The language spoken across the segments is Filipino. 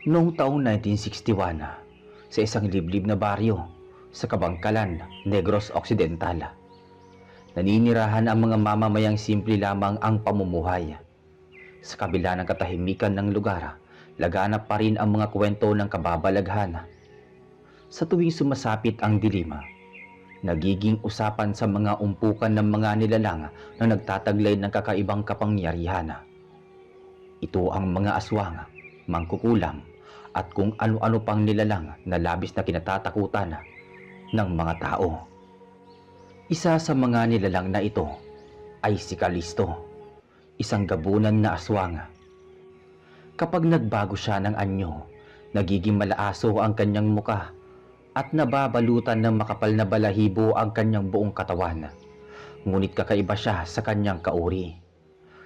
Noong taong 1961, sa isang liblib na baryo sa Kabangkalan, Negros Occidental, naninirahan ang mga mamamayang simple lamang ang pamumuhay. Sa kabila ng katahimikan ng lugar, laganap pa rin ang mga kwento ng kababalaghan. Sa tuwing sumasapit ang dilim, nagiging usapan sa mga umpukan ng mga nilalang na nagtataglay ng kakaibang kapangyarihan. Ito ang mga aswang, mangkukulam, at kung ano-ano pang nilalang na labis na kinatatakutan ng mga tao. Isa sa mga nilalang na ito ay si Kalisto, isang gabunan na aswang. Kapag nagbago siya ng anyo, nagiging malaaso ang kanyang muka at nababalutan ng makapal na balahibo ang kanyang buong katawan. Ngunit kakaiba siya sa kanyang kauri,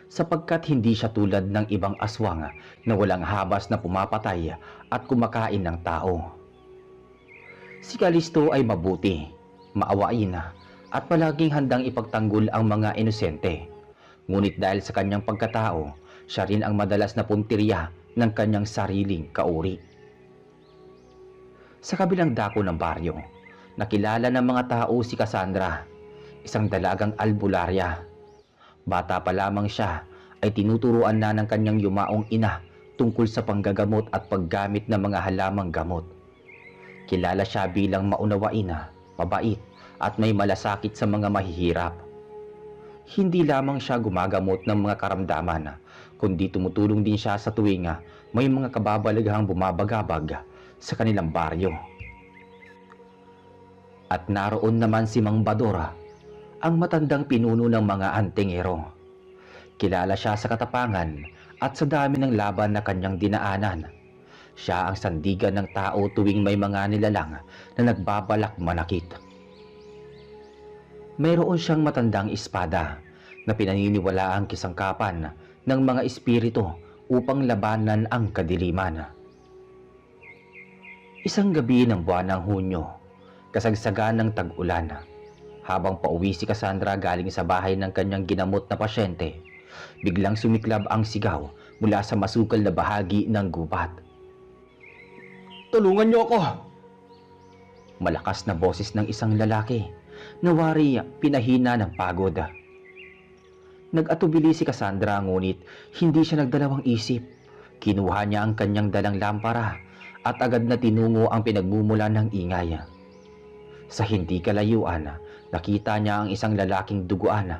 sapagkat hindi siya tulad ng ibang aswang na walang habas na pumapatay at kumakain ng tao. Si Kalisto ay mabuti, maawain, at palaging handang ipagtanggol ang mga inosente. Ngunit dahil sa kanyang pagkatao, siya rin ang madalas na puntirya ng kanyang sariling kauri. Sa kabilang dako ng baryo, nakilala ng mga tao si Cassandra, isang dalagang albularya. Bata pa lamang siya ay tinuturuan na ng kanyang yumaong ina tungkol sa panggagamot at paggamit ng mga halamang gamot. Kilala siya bilang maunawain, mabait at may malasakit sa mga mahihirap. Hindi lamang siya gumagamot ng mga karamdaman, kundi tumutulong din siya sa tuwing may mga kababalaghang bumabagabag sa kanilang baryo. At naroon naman si Mang Badora, ang matandang pinuno ng mga antingero. Kilala siya sa katapangan at sa dami ng laban na kanyang dinaanan. Siya ang sandigan ng tao tuwing may mga nilalang na nagbabalak manakit. Mayroon siyang matandang espada na pinaniniwalaang kisangkapan ng mga espiritu upang labanan ang kadiliman. Isang gabi ng buwan ng Hunyo, kasagsagan ng tag-ulan, habang pauwi si Cassandra galing sa bahay ng kanyang ginamot na pasyente, biglang sumiklab ang sigaw mula sa masukal na bahagi ng gubat. "Tulungan niyo ako!" Malakas na boses ng isang lalaki na wari pinahina ng pagod. Nag-atubili si Cassandra, ngunit hindi siya nagdalawang isip. Kinuha niya ang kanyang dalang lampara at agad na tinungo ang pinagmumula ng ingay. Sa hindi kalayuan, nakita niya ang isang lalaking duguan,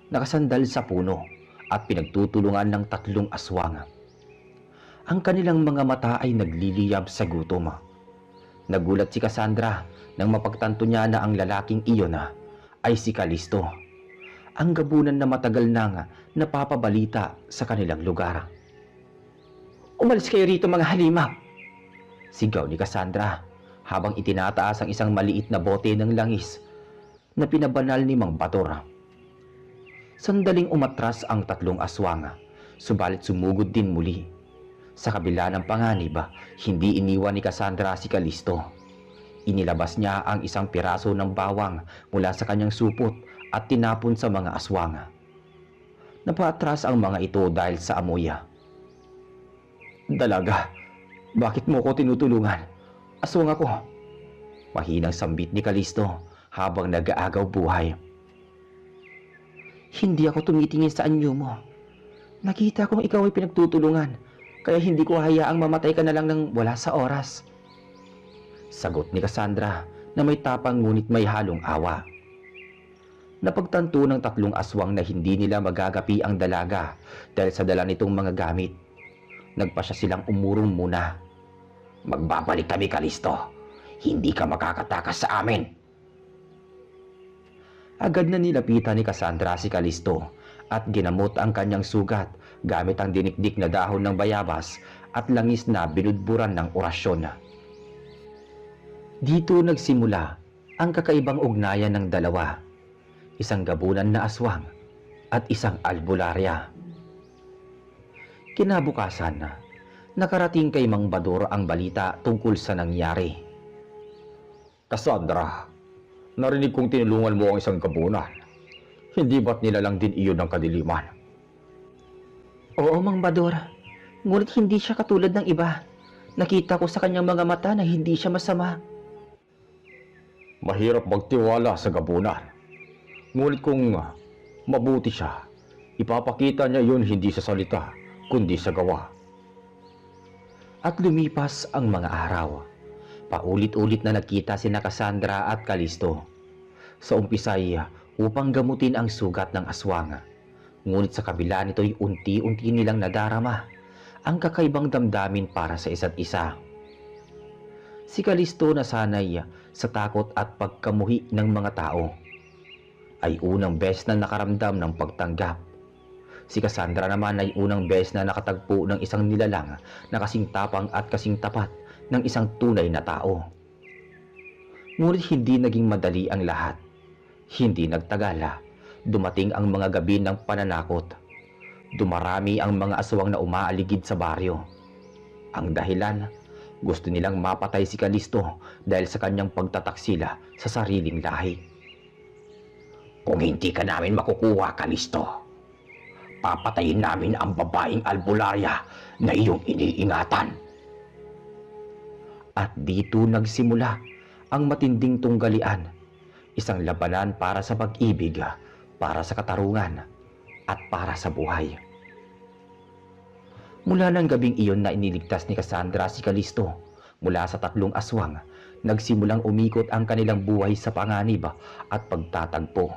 nakasandal sa puno at pinagtutulungan ng 3 aswang. Ang kanilang mga mata ay nagliliyab sa gutom. Nagulat si Cassandra nang mapagtanto niya na ang lalaking iyon ay si Kalisto, ang gabunan na matagal nang napapabalita sa kanilang lugar. "Umalis kayo rito, mga halima!" sigaw ni Cassandra habang itinataas ang isang maliit na bote ng langis na pinabanal ni Mang Badora. Sandaling umatras ang 3 aswang, subalit sumugod din muli. Sa kabila ng panganib, hindi iniwan ni Cassandra si Kalisto. Inilabas niya ang isang piraso ng bawang mula sa kanyang supot at tinapon sa mga aswang. Napaatras ang mga ito dahil sa amoy. "Dalaga, bakit mo ko tinutulungan? Aswang ako!" mahinang sambit ni Kalisto habang nag-aagaw buhay. "Hindi ako tumitingin sa anyo mo. Nakita kong ikaw ay pinagtutulungan, kaya hindi ko hayaang mamatay ka na lang ng wala sa oras," sagot ni Cassandra na may tapang ngunit may halong awa. Napagtanto ng 3 aswang na hindi nila magagapi ang dalaga dahil sa dala nitong mga gamit. Nagpasya silang umurong muna. "Magbabalik kami, Kalisto. Hindi ka makakatakas sa amin." Agad na nilapitan ni Cassandra si Kalisto at ginamot ang kanyang sugat gamit ang dinikdik na dahon ng bayabas at langis na binudburan ng orasyon. Dito nagsimula ang kakaibang ugnayan ng dalawa, isang gabunan na aswang at isang albularya. Kinabukasan, nakarating kay Mang Bador ang balita tungkol sa nangyari. "Cassandra, narinig kong tinulungan mo ang isang gabunan. Hindi ba't nilalang din iyon ng kadiliman?" "Oo, Mang Bador. Ngunit hindi siya katulad ng iba. Nakita ko sa kanyang mga mata na hindi siya masama. Mahirap magtiwala sa gabunan. Ngunit kung mabuti siya, ipapakita niya yun hindi sa salita, kundi sa gawa. At lumipas ang mga araw. Paulit-ulit na nagkita sina Cassandra at Callisto. Sa umpisay upang gamutin ang sugat ng aswang. Ngunit sa kabila nito'y unti-unti nilang nadarama ang kakaibang damdamin para sa isa't isa. Si Callisto na sanay sa takot at pagkamuhi ng mga tao ay unang beses na nakaramdam ng pagtanggap. Si Cassandra naman ay unang beses na nakatagpo ng isang nilalang na kasing tapang at kasing tapat ng isang tunay na tao. Ngunit hindi naging madali ang lahat. Hindi nagtagal. Dumating ang mga gabi ng pananakot. Dumarami ang mga aswang na umaaligid sa baryo. Ang dahilan, gusto nilang mapatay si Callisto dahil sa kanyang pagtataksila sa sariling lahi. Kung hindi ka namin makukuha, Callisto, papatayin namin ang babaeng albularya na iyong iniingatan. At dito nagsimula ang matinding tunggalian, isang labanan para sa pag-ibig, para sa katarungan, at para sa buhay. Mula ng gabing iyon na iniligtas ni Cassandra si Callisto mula sa tatlong aswang, nagsimulang umikot ang kanilang buhay sa panganib at pagtatagpo.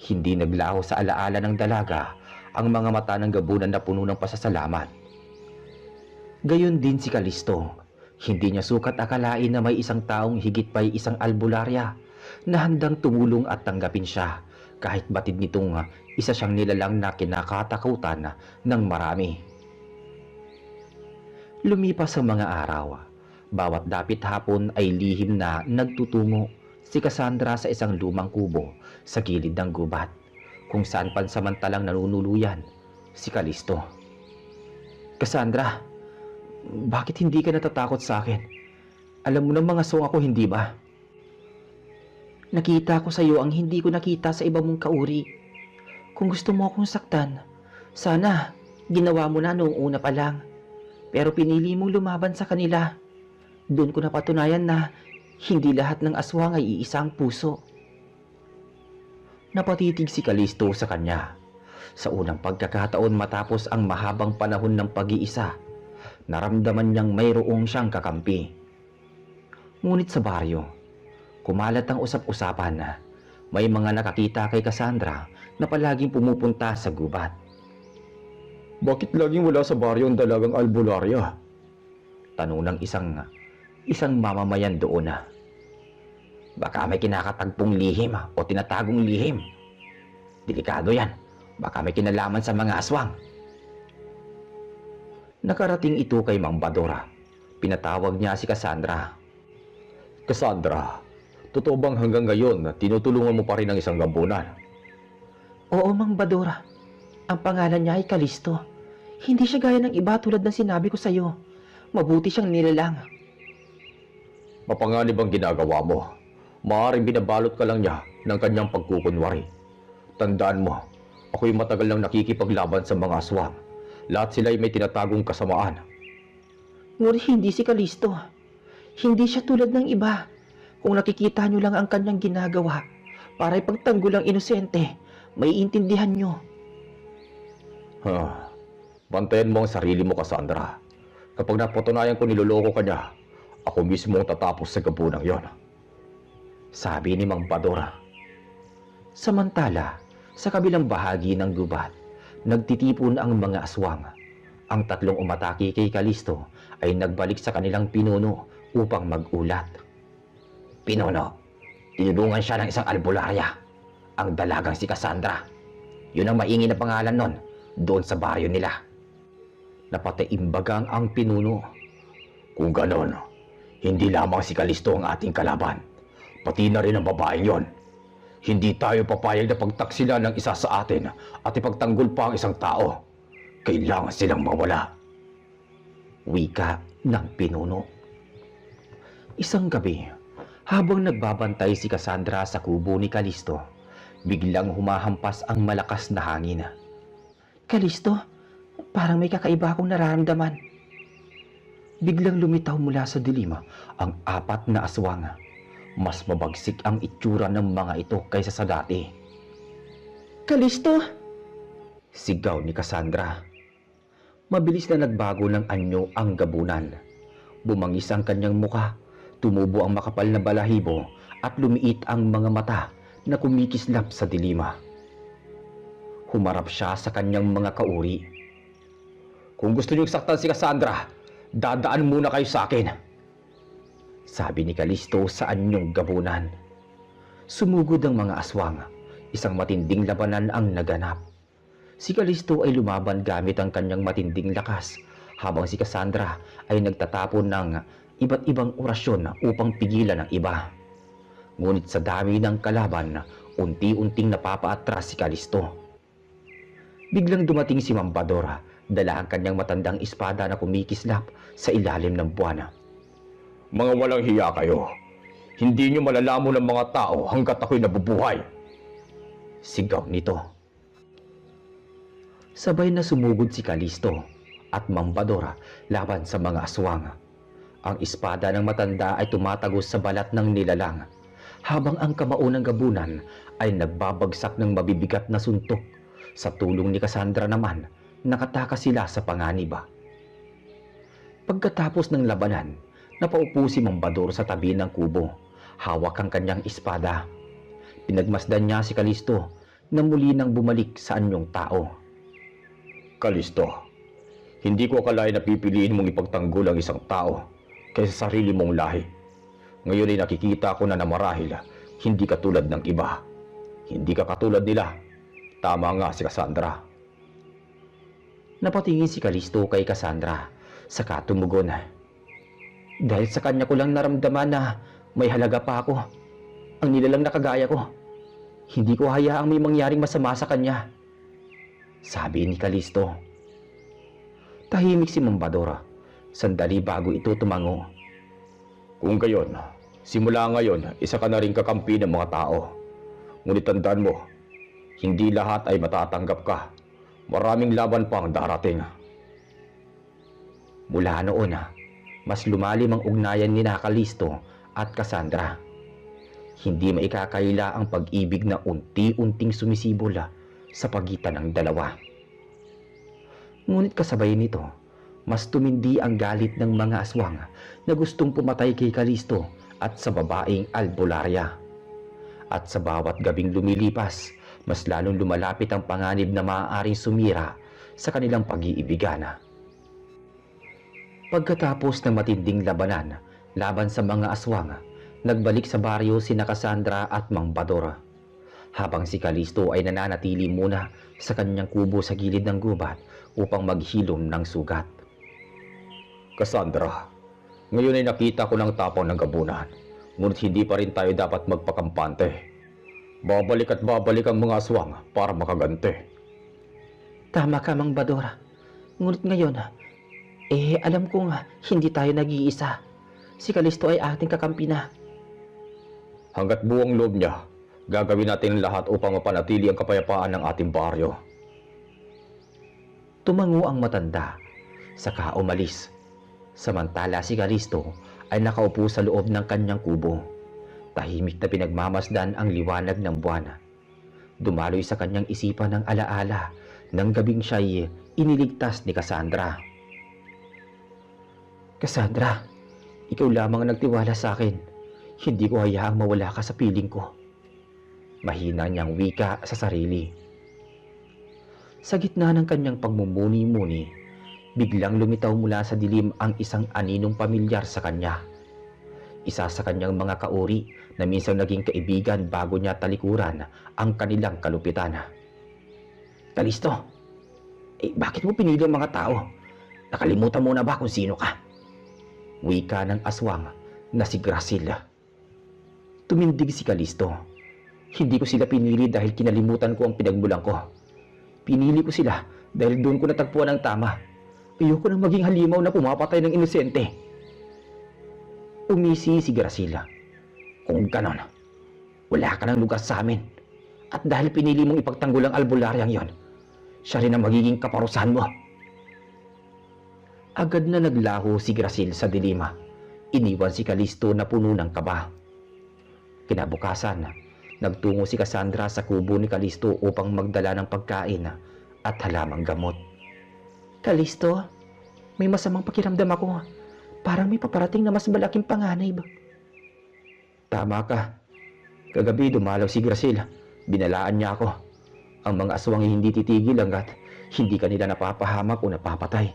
Hindi naglaho sa alaala ng dalaga ang mga mata ng gabunan na puno ng pasasalamat. Gayon din si Callisto. Hindi niya sukat akalain na may isang taong higit pa'y isang albularya na handang tumulong at tanggapin siya kahit batid nitong isa siyang nilalang na kinakatakutan ng marami. Lumipas ang mga araw. Bawat dapit hapon ay lihim na nagtutungo si Cassandra sa isang lumang kubo sa gilid ng gubat kung saan pansamantalang nanunuluyan si Callisto. Cassandra, bakit hindi ka natatakot sa akin? Alam mo na mga aswang ako, hindi ba? Nakita ko sa iyo ang hindi ko nakita sa iba mong kauri. Kung gusto mo akong saktan, sana ginawa mo na noong una pa lang. Pero pinili mong lumaban sa kanila. Doon ko napatunayan na hindi lahat ng aswang ay iisang puso. Napatitig si Callisto sa kanya. Sa unang pagkakataon matapos ang mahabang panahon ng pag-iisa, naramdaman niyang mayroong siyang kakampi. Ngunit sa baryo, kumalat ang usap-usapan na may mga nakakita kay Cassandra na palaging pumupunta sa gubat. Bakit laging wala sa baryo ang dalagang albularya? Tanong ng isang mamamayan doon na. Baka may kinakatagpong lihim o tinatagong lihim. Delikado yan. Baka may kinalaman sa mga aswang. Nakarating ito kay Mang Badora. Pinatawag niya si Cassandra. Cassandra, totoo bang hanggang ngayon na tinutulungan mo pa rin ang isang gabunan? Oo, Mang Badora. Ang pangalan niya ay Callisto. Hindi siya gaya ng iba tulad ng sinabi ko sa iyo. Mabuti siyang nilalang. Mapanganib ang ginagawa mo. Maaaring binabalot ka lang niya ng kanyang pagkukunwari. Tandaan mo, ako'y matagal nang nakikipaglaban sa mga aswang. Lahat sila ay may tinatagong kasamaan. Ngunit hindi si Callisto. Hindi siya tulad ng iba. Kung nakikita niyo lang ang kanyang ginagawa para ipagtanggol ang inosente, may intindihan niyo. Bantayan mo ang sarili mo, Cassandra. Kapag napatunayan ko niloloko ka niya, ako mismo ang tatapos sa gabunang yon. Sabi ni Mang Badora. Samantala, sa kabilang bahagi ng gubat, nagtitipon ang mga aswang. Ang tatlong umatake kay Callisto ay nagbalik sa kanilang pinuno upang mag-ulat. Pinuno, tinulungan siya ng isang albularya, ang dalagang si Cassandra. Yun ang maingay na pangalan nun, doon sa baryo nila. Napataimbagang ang pinuno. Kung ganon, hindi lamang si Callisto ang ating kalaban, pati na rin ang babaeng yon. Hindi tayo papayag na pagtaksila ng isa sa atin at ipagtanggol pa ang isang tao. Kailangan silang mawala. Wika ng pinuno. Isang gabi, habang nagbabantay si Cassandra sa kubo ni Callisto, biglang humahampas ang malakas na hangin. Callisto, parang may kakaiba akong nararamdaman. Biglang lumitaw mula sa dilim ang 4 na aswang. Mas mabagsik ang itsura ng mga ito kaysa sa dati. Kalisto! Sigaw ni Cassandra. Mabilis na nagbago ng anyo ang gabunan. Bumangis ang kanyang muka, tumubo ang makapal na balahibo at lumiit ang mga mata na kumikislap sa dilima. Humarap siya sa kanyang mga kauri. Kung gusto niyong saktan si Cassandra, dadaan muna kayo sa akin. Sabi ni Kalisto sa anyong gabunan. Sumugod ang mga aswang. Isang matinding labanan ang naganap. Si Kalisto ay lumaban gamit ang kanyang matinding lakas, habang si Cassandra ay nagtatapon ng iba't ibang orasyon upang pigilan ang iba. Ngunit sa dami ng kalaban, unti-unting napapaatras si Kalisto. Biglang dumating si Mambadora, dala ang kanyang matandang espada na kumikislap sa ilalim ng buwan. Mga walang hiya kayo. Hindi niyo malalamon ng mga tao hanggat ako'y nabubuhay. Sigaw nito. Sabay na sumugod si Kalisto at Mambadora laban sa mga aswang. Ang espada ng matanda ay tumatagos sa balat ng nilalang, habang ang kamao ng gabunan ay nagbabagsak ng mabibigat na suntok. Sa tulong ni Cassandra naman, nakatakas sila sa panganib. Pagkatapos ng labanan, napaupo si Mambador sa tabi ng kubo, hawak ang kanyang espada. Pinagmasdan niya si Kalisto na muli nang bumalik sa anyong tao. Kalisto, hindi ko akalain na pipiliin mong ipagtanggol ang isang tao kaysa sarili mong lahi. Ngayon ay nakikita ko na marahil hindi ka tulad ng iba. Hindi ka katulad nila. Tama nga si Cassandra. Napatingin si Kalisto kay Cassandra, saka tumugon. Dahil sa kanya ko lang naramdaman na may halaga pa ako. Ang nilalang na kagaya ko. Hindi ko hayaang may mangyaring masama sa kanya. Sabi ni Kalisto. Tahimik si Mambadora. Sandali bago ito tumango. Kung gayon, simula ngayon, isa ka na rin kakampi ng mga tao. Ngunit tandaan mo, hindi lahat ay matatanggap ka. Maraming laban pang darating. Mula noon, mas lumalim ang ugnayan ni Kalisto at Cassandra. Hindi maikakaila ang pag-ibig na unti-unting sumisibol sa pagitan ng dalawa. Ngunit kasabay nito, mas tumindi ang galit ng mga aswang na gustong pumatay kay Kalisto at sa babaeng Albularia. At sa bawat gabing lumilipas, mas lalong lumalapit ang panganib na maaaring sumira sa kanilang pag-iibigan. Pagkatapos ng matinding labanan laban sa mga aswang, nagbalik sa baryo sina Cassandra at Mambadora, habang si Kalisto ay nananatili muna sa kanyang kubo sa gilid ng gubat upang maghilom ng sugat. Cassandra, ngayon ay nakita ko ng tapang ng gabunan, ngunit hindi pa rin tayo dapat magpakampante. Babalik at babalik ang mga aswang para makagante. Tama ka, Mambadora. Ngunit ngayon, alam kong hindi tayo nag-iisa. Si Kalisto ay ating kakampi na. Hanggat buong loob niya, gagawin natin lahat upang mapanatili ang kapayapaan ng ating baryo. Tumango ang matanda, saka umalis. Samantala si Kalisto ay nakaupo sa loob ng kanyang kubo. Tahimik na pinagmamasdan ang liwanag ng buwan. Dumaloy sa kanyang isipan ng alaala ng gabing siya'y iniligtas ni Cassandra. Cassandra, ikaw lamang ang nagtiwala sa akin. Hindi ko hayaang mawala ka sa piling ko. Mahina niyang wika sa sarili. Sa gitna ng kanyang pagmumuni-muni, biglang lumitaw mula sa dilim ang isang aninong pamilyar sa kanya. Isa sa kanyang mga kauri na minsan naging kaibigan bago niya talikuran ang kanilang kalupitan. Kalisto, bakit mo pinili ang mga tao? Nakalimutan mo na ba kung sino ka? Wika ng aswang na si Gracila. Tumindig si Kalisto. Hindi ko sila pinili dahil kinalimutan ko ang pinagmulan ko. Pinili ko sila dahil doon ko natagpuan ang tama. Ayoko nang maging halimaw na pumapatay ng inosente. Umisi si Gracila. Kung ganon, wala ka ng lugar sa amin. At dahil pinili mong ipagtanggol ang albularyang yon, siya rin ang magiging kaparusahan mo. Agad na naglaho si Graciel sa dilima. Iniwan si Kalisto na puno ng kaba. Kinabukasan, nagtungo si Cassandra sa kubo ni Kalisto upang magdala ng pagkain at halamang gamot. Kalisto, may masamang pakiramdam ako. Parang may paparating na mas malaking panganib. Tama ka. Kagabi dumalaw si Graciel. Binalaan niya ako. Ang mga aswang ay hindi titigil hanggat hindi kanila napapahamak o napapatay.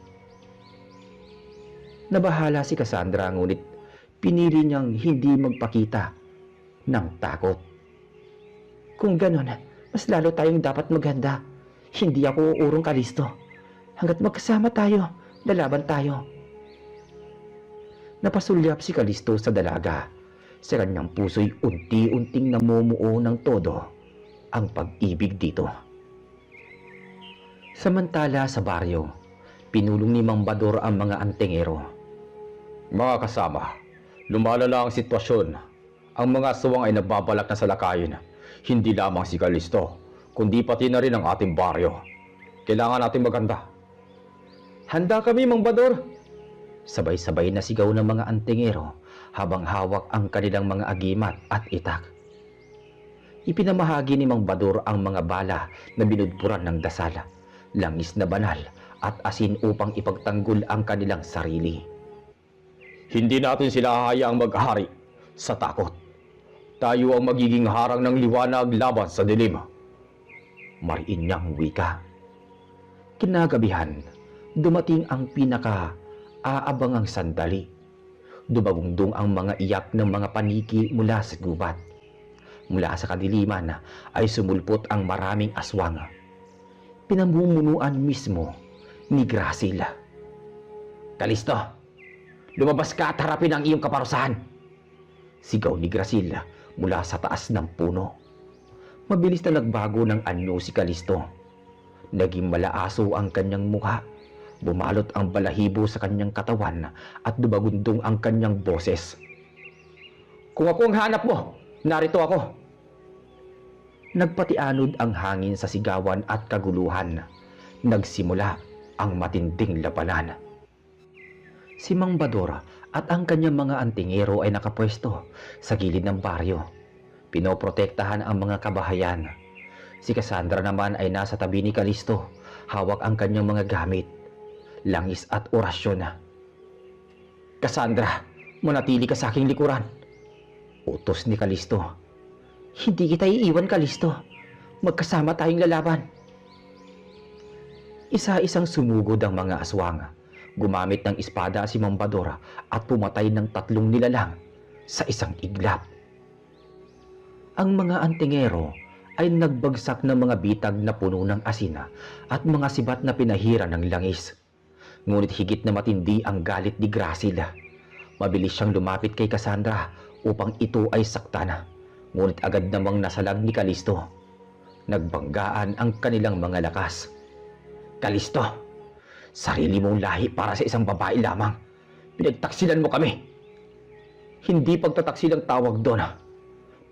Nabahala si Cassandra ngunit pinili niyang hindi magpakita ng takot. Kung ganon, mas lalo tayong dapat maghanda. Hindi ako uurong, Kalisto. Hanggat magkasama tayo, lalaban tayo. Napasulyap si Kalisto sa dalaga. Sa kanyang puso'y unti-unting namumuo ng todo ang pag-ibig dito. Samantala sa baryo, pinulong ni Mang Bador ang mga antingero. Mga kasama, lumalala ang sitwasyon. Ang mga aswang ay nagbabalak na salakayin. Hindi lamang si Kalisto, kundi pati na rin ang ating baryo. Kailangan natin maganda. Handa kami, Mang Bador! Sabay-sabay na sigaw ng mga antingero habang hawak ang kanilang mga agimat at itak. Ipinamahagi ni Mang Bador ang mga bala na binudpuran ng dasal, langis na banal at asin upang ipagtanggol ang kanilang sarili. Hindi natin sila hahayaang maghari sa takot. Tayo ang magiging harang ng liwanag laban sa dilim. Mariin niyang wika. Kinagabihan, dumating ang pinaka-aabangang sandali. Dumagungdong ang mga iyak ng mga paniki mula sa gubat. Mula sa kadiliman ay sumulpot ang maraming aswang. Pinamumunuan mismo ni Graciel. Kalisto, lumabas ka at harapin ang iyong kaparusahan! Sigaw ni Graciel mula sa taas ng puno. Mabilis na nagbago ng anyo si Kalisto. Naging malaaso ang kanyang mukha. Bumalot ang balahibo sa kanyang katawan at dumagundong ang kanyang boses. Kung ako ang hanap mo, narito ako! Nagpatianod ang hangin sa sigawan at kaguluhan. Nagsimula ang matinding labanan. Si Mang Bador at ang kanyang mga antingero ay nakapwesto sa gilid ng baryo. Pinoprotektahan ang mga kabahayan. Si Cassandra naman ay nasa tabi ni Kalisto, hawak ang kanyang mga gamit, langis at orasyon. Cassandra, manatili ka sa aking likuran. Utos ni Kalisto. Hindi kita iiwan, Kalisto. Magkasama tayong lalaban. Isa-isang sumugod ang mga aswang. Gumamit ng espada si Mang Bador at pumatay ng 3 nilalang sa isang iglap. Ang mga antingero ay nagbagsak ng mga bitag na puno ng asina at mga sibat na pinahira ng langis. Ngunit higit na matindi ang galit ni Graciel. Mabilis siyang lumapit kay Cassandra upang ito ay saktan. Ngunit agad namang nasalag ni Kalisto. Nagbanggaan ang kanilang mga lakas. Kalisto, sarili mong lahi para sa isang babae lamang. Pinagtaksilan mo kami. Hindi pagtataksil ang tawag doon.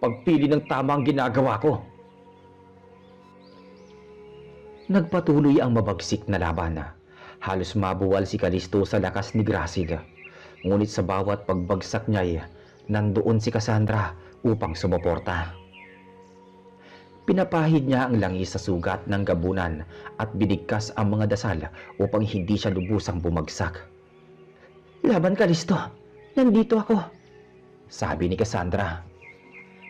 Pagpili ng tama ang ginagawa ko. Nagpatuloy ang mabagsik na laban. Halos mabuwal si Kalisto sa lakas ni Graciel. Ngunit sa bawat pagbagsak niya, nandoon si Cassandra upang sumuporta. Pinapahid niya ang langis sa sugat ng gabunan at binigkas ang mga dasal upang hindi siya lubusang bumagsak. Laban, Kalisto. Nandito ako. Sabi ni Cassandra.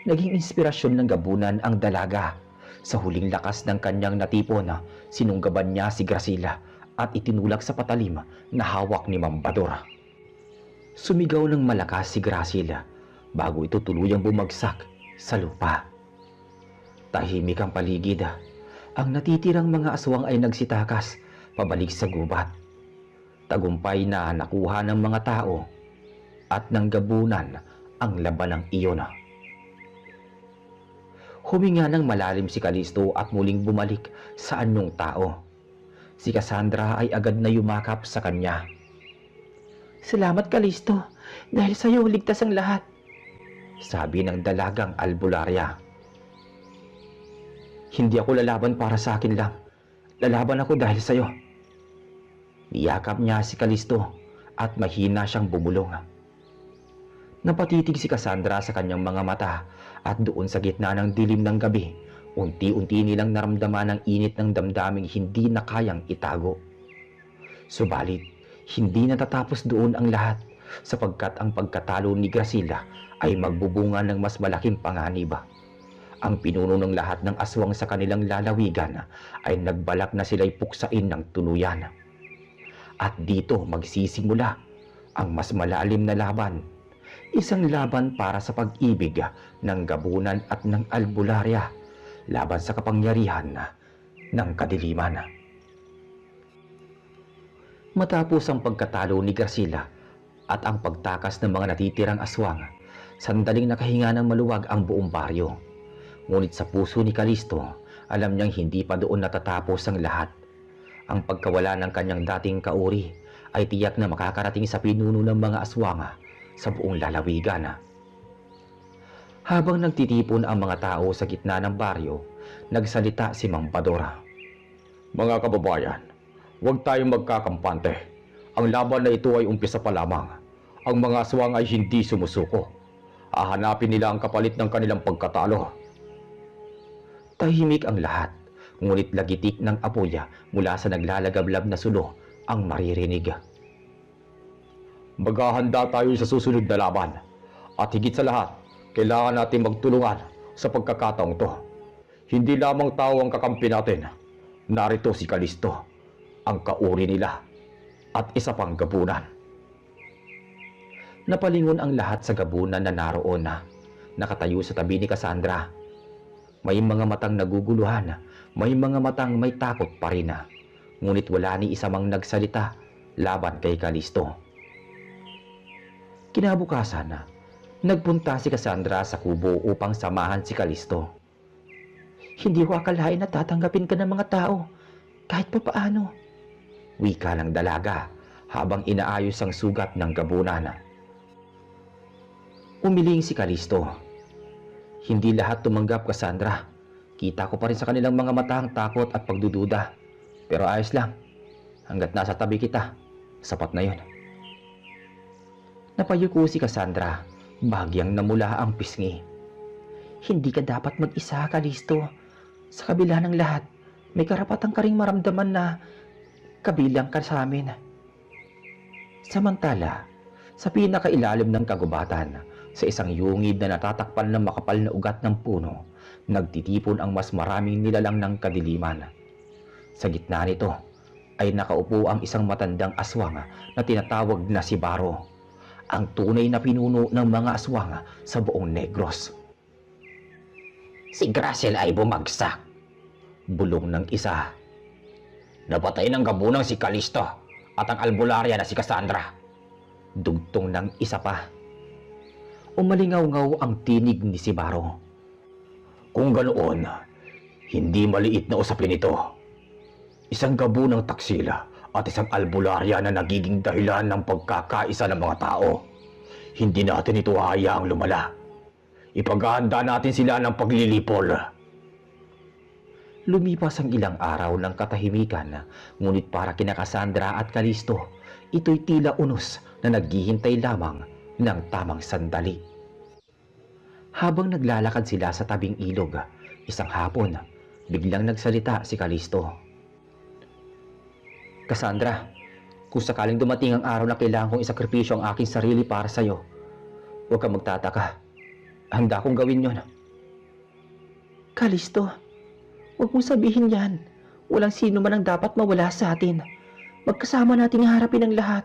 Naging inspirasyon ng gabunan ang dalaga. Sa huling lakas ng kanyang natipon, sinunggaban niya si Graciel at itinulak sa patalim na hawak ni Mang Bador. Sumigaw ng malakas si Graciel bago ito tuluyang bumagsak sa lupa. Tahimik ang paligid. Ang natitirang mga aswang ay nagsitakas pabalik sa gubat. Tagumpay na nakuha ng mga tao at ng gabunan ang labanang iyon. Huminga ng malalim si Kalisto at muling bumalik sa anyong tao. Si Cassandra ay agad na yumakap sa kanya. Salamat, Kalisto. Dahil sa iyo, ligtas ang lahat. Sabi ng dalagang albularya. Hindi ako lalaban para sa akin lang. Lalaban ako dahil sa iyo. Niyakap niya si Kalisto at mahina siyang bumulong. Napatitig si Cassandra sa kanyang mga mata at doon sa gitna ng dilim ng gabi, unti-unti nilang naramdaman ang init ng damdaming hindi na kayang itago. Subalit, hindi natatapos doon ang lahat sapagkat ang pagkatalo ni Gracila ay magbubunga ng mas malaking panganib. Ang pinuno ng lahat ng aswang sa kanilang lalawigan ay nagbalak na sila'y puksain ng tuluyan. At dito magsisimula ang mas malalim na laban. Isang laban para sa pag-ibig ng Gabunan at ng Albularya laban sa kapangyarihan ng kadiliman. Matapos ang pagkatalo ni Gracila at ang pagtakas ng mga natitirang aswang, sandaling nakahinga ng maluwag ang buong baryo. Ngunit sa puso ni Kalisto, alam niyang hindi pa doon natatapos ang lahat. Ang pagkawala ng kanyang dating kauri ay tiyak na makakarating sa pinuno ng mga aswang sa buong lalawigan. Habang nagtitipon ang mga tao sa gitna ng baryo, nagsalita si Mang Badora. Mga kababayan, huwag tayong magkakampante. Ang laban na ito ay umpisa pa lamang. Ang mga aswang ay hindi sumusuko. Hahanapin nila ang kapalit ng kanilang pagkatalo. Tahimik ang lahat, ngunit lagitik ng apoy mula sa naglalagablab na sulo ang maririnig. Maghahanda tayo sa susunod na laban. At higit sa lahat, kailangan natin magtulungan sa pagkakataong to. Hindi lamang tao ang kakampi natin. Narito si Kalisto, ang kauri nila, at isa pang Gabunan. Napalingon ang lahat sa Gabunan na naroon nakatayo sa tabi ni Cassandra. May mga matang naguguluhan, may mga matang may takot pa rin. Ngunit wala ni isa mang nagsalita laban kay Kalisto. Kinabukasan, nagpunta si Cassandra sa kubo upang samahan si Kalisto. Hindi ko akalain na tatanggapin ka ng mga tao, kahit pa paano. Wika ng dalaga habang inaayos ang sugat ng Gabunan. Umiling si Kalisto. Hindi lahat tumanggap, Cassandra. Kita ko pa rin sa kanilang mga mata ang takot at pagdududa. Pero ayos lang. Hanggat nasa tabi kita, sapat na yon. Napayuko si Cassandra. Bahagyang namula ang pisngi. Hindi ka dapat mag-isa, Kalisto. Sa kabila ng lahat, may karapatan ka ring maramdaman na kabilang ka sa amin. Samantala, sa pinakailalim ng kagubatan, sa isang yungid na natatakpan ng makapal na ugat ng puno, nagtitipon ang mas maraming nilalang ng kadiliman. Sa gitna nito ay nakaupo ang isang matandang aswang na tinatawag na si Baro, ang tunay na pinuno ng mga aswang sa buong Negros. Si Gracila ay bumagsak. Bulong ng isa. Napatay ng Gabunang si Kalisto at ang Albularya na si Cassandra. Dugtong ng isa pa. Umalingaw-ngaw ang tinig ni si Baro. Kung ganoon, hindi maliit na usapin ito. Isang Gabunang taksila at isang Albularya na nagiging dahilan ng pagkakaisa ng mga tao. Hindi natin ito hayaang lumala. Ipaghahanda natin sila ng paglilipol. Lumipas ang ilang araw ng katahimikan, ngunit para kina Cassandra at Kalisto, ito'y tila unos na naghihintay lamang ng tamang sandali. Habang naglalakad sila sa tabing ilog, isang hapon, biglang nagsalita si Kalisto. Cassandra, kung sakaling dumating ang araw na kailangan kong isakripisyo ang aking sarili para sa'yo, huwag kang magtataka. Handa kong gawin yon. Kalisto, huwag mong sabihin yan. Walang sino man ang dapat mawala sa atin. Magkasama nating harapin ang lahat.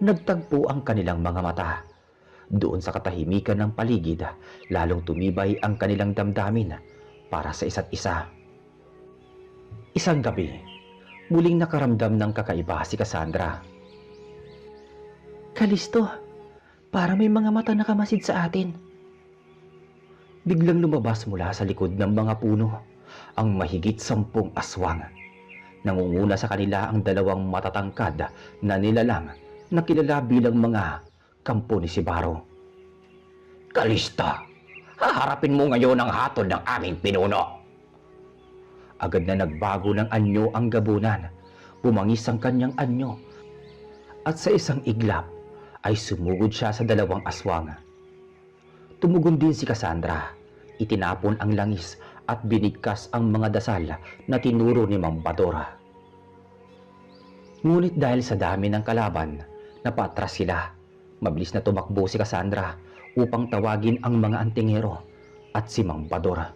Nagtagpo ang kanilang mga mata. Doon sa katahimikan ng paligid, lalong tumibay ang kanilang damdamin para sa isa't isa. Isang gabi, muling nakaramdam ng kakaiba si Cassandra. Kalisto, para may mga mata nakamasid sa atin. Biglang lumabas mula sa likod ng mga puno ang mahigit 10 aswang. Nangunguna sa kanila ang 2 matatangkad na nilalang na kilala bilang mga kampo ni si Baro. Kalista, haharapin mo ngayon ang hatol ng aming pinuno. Agad na nagbago ng anyo ang Gabunan, bumangis ang kanyang anyo at sa isang iglap ay sumugod siya sa dalawang aswang. Tumugon din si Cassandra, itinapon ang langis at binigkas ang mga dasal na tinuro ni Mang Badora. Ngunit dahil sa dami ng kalaban, napatras sila. Mabilis na tumakbo si Cassandra upang tawagin ang mga antingero at si Mang Badora.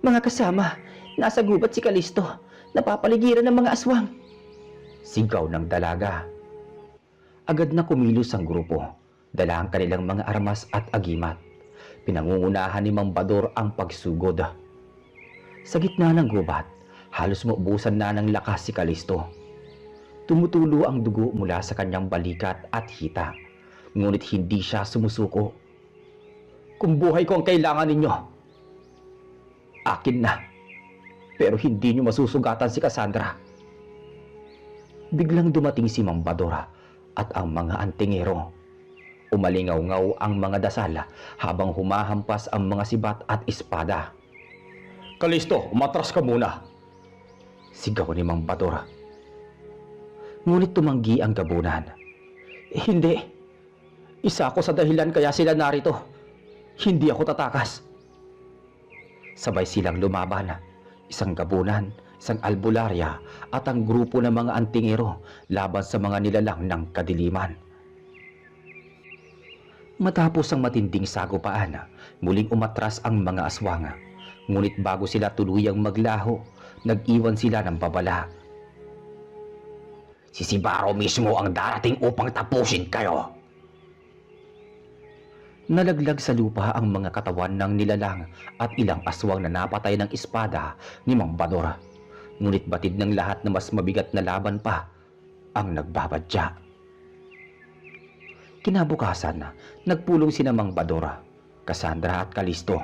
Mga kasama, nasa gubat si Kalisto. Napapaligiran ng mga aswang. Sigaw ng dalaga. Agad na kumilos ang grupo, dala ang kanilang mga armas at agimat. Pinangungunahan ni Mang Bador ang pagsugod. Sa gitna ng gubat, halos maubusan na ng lakas si Kalisto. Tumutulo ang dugo mula sa kanyang balikat at hita, ngunit hindi siya sumusuko. Kung buhay ko ang kailangan ninyo, akin na. Pero hindi nyo masusugatan si Cassandra. Biglang dumating si Mang Badora at ang mga antingero. Umalingaw-ngaw ang mga dasal habang humahampas ang mga sibat at espada. Kalisto, umatras ka muna. Sigaw ni Mang Badora. Ngunit tumanggi ang gabunan. Hindi. Isa ako sa dahilan kaya sila narito. Hindi ako tatakas. Sabay silang lumaban. Isang gabunan, isang albularya at ang grupo ng mga antingero laban sa mga nilalang ng kadiliman. Matapos ang matinding sagupaan, muling umatras ang mga aswang. Ngunit bago sila tuluyang maglaho, nag-iwan sila ng babala. Si Sibaro mismo ang darating upang tapusin kayo. Nalaglag sa lupa ang mga katawan ng nilalang at ilang aswang na napatay ng espada ni Mang Badora. Ngunit batid ng lahat na mas mabigat na laban pa ang nagbabadya. Kinabukasan, nagpulong sina Mang Badora, Cassandra at Kalisto.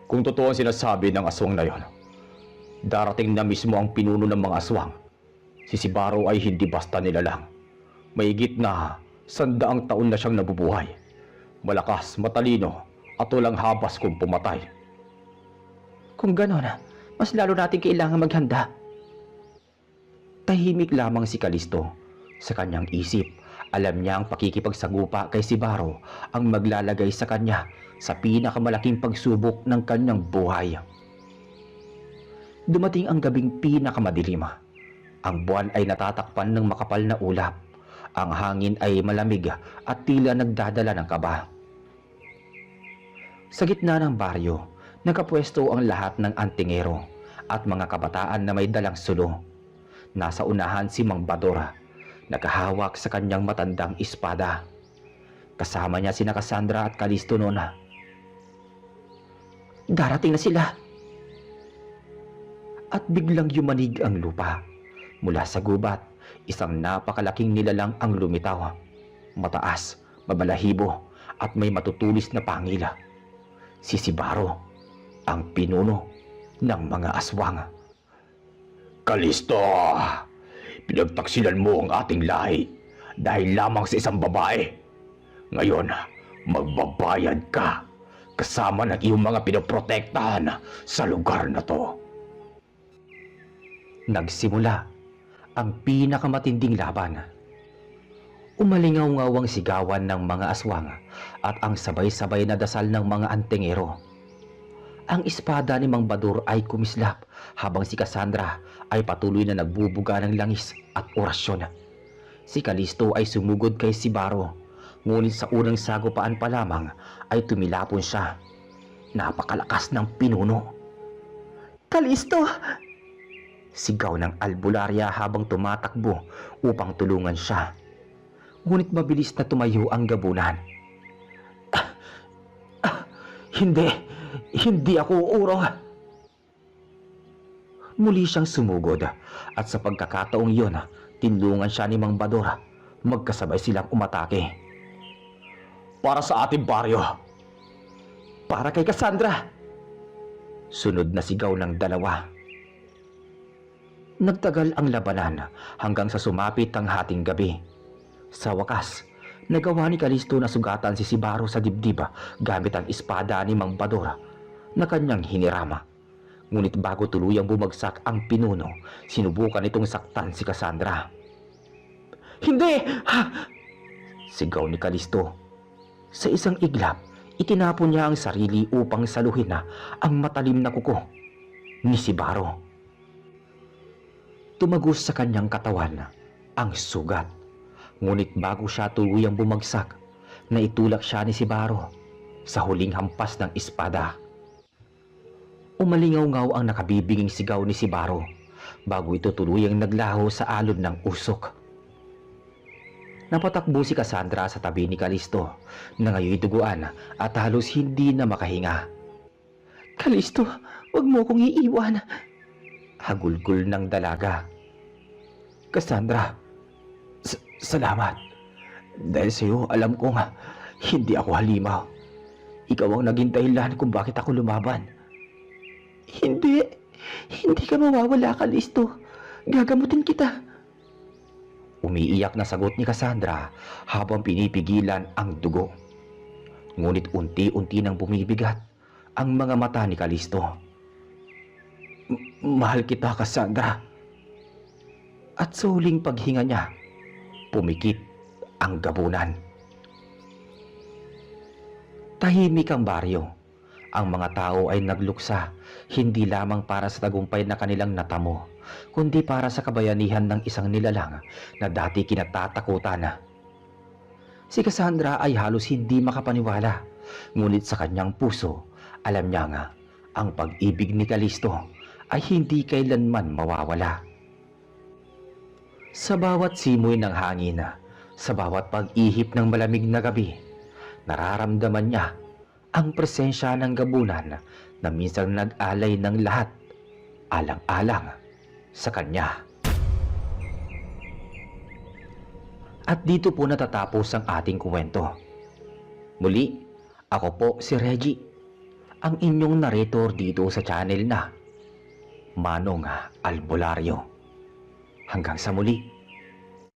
Kung totoo ang sinasabi ng aswang na yon, darating na mismo ang pinuno ng mga aswang. Si Sibaro ay hindi basta nilalang. Mahigit na 100 taon na siyang nabubuhay. Malakas, matalino, at walang habas kung pumatay. Kung gano'n, mas lalo natin kailangan maghanda. Tahimik lamang si Kalisto. Sa kanyang isip, alam niya ang pakikipagsagupa kay Sibaro ang maglalagay sa kanya sa pinakamalaking pagsubok ng kanyang buhay. Dumating ang gabing pinakamadilim. Ang buwan ay natatakpan ng makapal na ulap. Ang hangin ay malamig at tila nagdadala ng kaba. Sa gitna ng baryo, nakapwesto ang lahat ng antingero at mga kabataan na may dalang sulo. Nasa unahan si Mang Badora, nakahawak sa kanyang matandang espada. Kasama niya sina Cassandra at Kalisto noon. Darating na sila. At biglang yumanig ang lupa. Mula sa gubat, isang napakalaking nilalang ang lumitaw. Mataas, mabalahibo at may matutulis na pangila. Si Sibaro, ang pinuno ng mga aswang. Kalisto, pinagtaksilan mo ang ating lahi dahil lamang sa isang babae. Ngayon, magbabayad ka kasama ng iyong mga pinoprotektahan sa lugar na to. Nagsimula ang pinakamatinding laban. Umalingaw-ngaw ang sigawan ng mga aswang at ang sabay-sabay na dasal ng mga antingero. Ang espada ni Mang Bador ay kumislap habang si Cassandra ay patuloy na nagbubuga ng langis at orasyon. Si Kalisto ay sumugod kay Sibaro, ngunit sa unang sagupaan pa lamang ay tumilapon siya. Napakalakas ng pinuno. Kalisto! Sigaw ng albularya habang tumatakbo upang tulungan siya. Ngunit mabilis na tumayo ang gabunan. Hindi ako uurong. Muli siyang sumugod at sa pagkakataong iyon, tinulungan siya ni Mang Badora. Magkasabay silang umatake. Para sa ating baryo. Para kay Cassandra! Sunod na sigaw ng dalawa. Nagtagal ang labanan hanggang sa sumapit ang hating gabi. Sa wakas, nagawa ni Kalisto na sugatan si Sibaro sa dibdib gamit ang espada ni Mang Badora na kanyang hinirama. Ngunit bago tuluyang bumagsak ang pinuno, sinubukan itong saktan si Cassandra. "Hindi! Ha!" sigaw ni Kalisto. Sa isang iglap, itinapon niya ang sarili upang saluhin na ang matalim na kuko ni si Baro. Tumagos sa kanyang katawan ang sugat. Ngunit bago siya tuluyang bumagsak, naitulak siya ni si Baro sa huling hampas ng espada. Umalingaw-ngaw ang nakabibinging sigaw ni si Baro bago ito tuluyang naglaho sa alon ng usok. Napatakbo si Cassandra sa tabi ni Kalisto na ngayon duguan at halos hindi na makahinga. "Kalisto, wag mo kong iiwan!" hagulgol ng dalaga. "Cassandra, salamat. Dahil sa iyo, alam kong hindi ako halimaw. Ikaw ang naging dahilan kung bakit ako lumaban." Hindi ka mawawala, Kalisto. Gagamutin kita." Umiiyak na sagot ni Cassandra habang pinipigilan ang dugo. Ngunit unti-unti nang bumibigat ang mga mata ni Kalisto. "Mahal kita, Cassandra." At sa huling paghinga niya, pumikit ang gabunan. Tahimik ang baryo. Ang mga tao ay nagluksa, hindi lamang para sa tagumpay na kanilang natamo, kundi para sa kabayanihan ng isang nilalang na dati kinatatakutan. Si Cassandra ay halos hindi makapaniwala, ngunit sa kanyang puso, alam niya nga, ang pag-ibig ni Kalisto ay hindi kailanman mawawala. Sa bawat simoy ng hangin, sa bawat pag-ihip ng malamig na gabi, nararamdaman niya ang presensya ng gabunan na minsan nag-alay ng lahat, alang-alang sa kanya. At dito po natatapos ang ating kwento. Muli, ako po si Reggie, ang inyong narrator dito sa channel na Manong Albularyo. Hanggang sa muli.